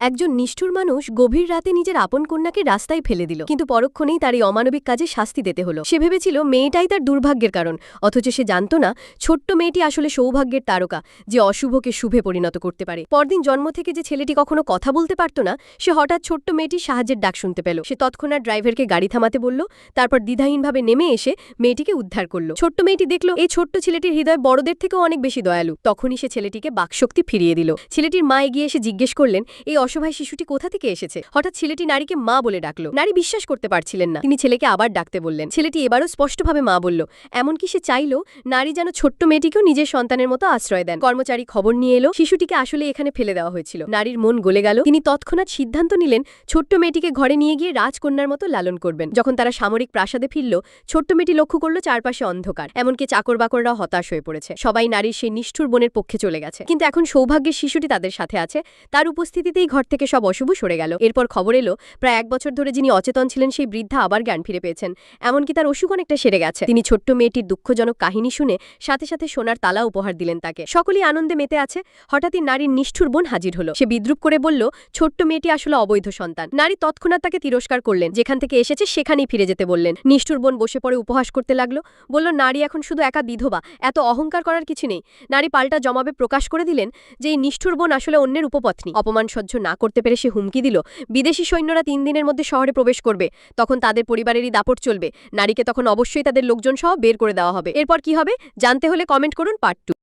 একজন নিষ্ঠুর মানুষ গভীর রাতে নিজের আপন কন্যাকে রাস্তায় ফেলে দিল, কিন্তু পরক্ষণেই তার এই অমানবিক কাজে শাস্তি দিতে হলো। সে ভেবেছিল মেয়েটাই তার দুর্ভাগ্যের কারণ, অথচ সে জানত না ছোট্ট মেয়েটি আসলে সৌভাগ্যের তারকা, যে অশুভকে শুভে পরিণত করতে পারে। পরদিন জন্ম থেকে যে ছেলেটি কখনো কথা বলতে পারত না, সে হঠাৎ ছোট্ট মেয়েটির সাহায্যের ডাক শুনতে পেল। সে তৎক্ষণাৎ ড্রাইভারকে গাড়ি থামাতে বলল, তারপর দ্বিধাহীনভাবে নেমে এসে মেয়েটিকে উদ্ধার করল। ছোট্ট মেয়েটি দেখল এই ছোট্ট ছেলেটির হৃদয় বড়দের থেকেও অনেক বেশি দয়ালু। তখনই সে ছেলেটিকে বাকশক্তি ফিরিয়ে দিল। ছেলেটির মা এগিয়ে এসে জিজ্ঞেস করলেন, এই অসহায় শিশুটি কোথা থেকে এসেছে? হঠাৎ ছেলেটি নারীকে মা বলে ডাকল। নারী বিশ্বাস করতে পারছিলেন না। তিনি ছেলেকে আবার ডাকতে বললেন। ছেলেটি এবারও স্পষ্টভাবে মা বলল। এমনকি সে চাইল নারী যেন ছোট্ট মেয়েটিকেও নিজের সন্তানের মতো আশ্রয় দেন। কর্মচারী খবর নিয়ে এলো শিশুটিকে আসলে এখানে ফেলে দেওয়া হয়েছিল। নারীর মন গলে গেল। তিনি তৎক্ষণাৎ সিদ্ধান্ত নিলেন ছোট্ট মেয়েটিকে ঘরে নিয়ে গিয়ে রাজকন্যার মতো লালন করবেন। যখন তারা সামরিক প্রাসাদে ফিরল, ছোট্ট মেয়েটি লক্ষ্য করল চারপাশে অন্ধকার, এমনকি চাকর বাকররাও হতাশ হয়ে পড়েছে। সবাই নারীর সেই নিষ্ঠুর বোনের পক্ষে চলে গেছে। কিন্তু এখন সৌভাগ্যের শিশুটি তাদের সাথে আছে। তার উপস্থিতিতেই ঘর থেকে সব অশুভ সরে গেল। এরপর খবর এলো প্রায় 1 বছর ধরে যিনি অচেতন ছিলেন সেই বৃদ্ধা আবার জ্ঞান ফিরে পেয়েছেন। এমনকি তার অসুখ অনেকটা সেরে গেছে। তিনি ছোট্ট মেয়েটির দুঃখজনক কাহিনী শুনে সাথে সাথে সোনার তালা উপহার দিলেন তাকে। সকলেই আনন্দে মেতে আছে। হঠাৎই নারীর নিষ্ঠুর বোন হাজির হলো। সে বিদ্রুপ করে বলল, ছোট্ট মেয়েটি আসলে অবৈধ সন্তান। নারী তৎক্ষণাৎ তাকে তিরস্কার করলেন। যেখান থেকে এসেছে সেখানেই ফিরে যেতে বললেন। নিষ্ঠুর বোন বসে পড়ে উপহাস করতে লাগলো। বলল, নারী এখন শুধু একা বিধবা, এত অহংকার করার কিছু নেই। নারী পাল্টা জবাবে প্রকাশ করে দিলেন যে এই নিষ্ঠুর বোন আসলে অন্যের উপপত্নী। অপমান সহ্য না করতে পেরে সে হুমকি দিল, বিদেশি সৈন্যরা 3 দিনের মধ্যে শহরে প্রবেশ করবে, তখন তাদের পরিবারেরই দাপট চলবে। নারীকে তখন অবশ্যই তাদের লোকজন সহ বের করে দেওয়া হবে। এরপর কি হবে জানতে হলে কমেন্ট করুন পার্ট 2।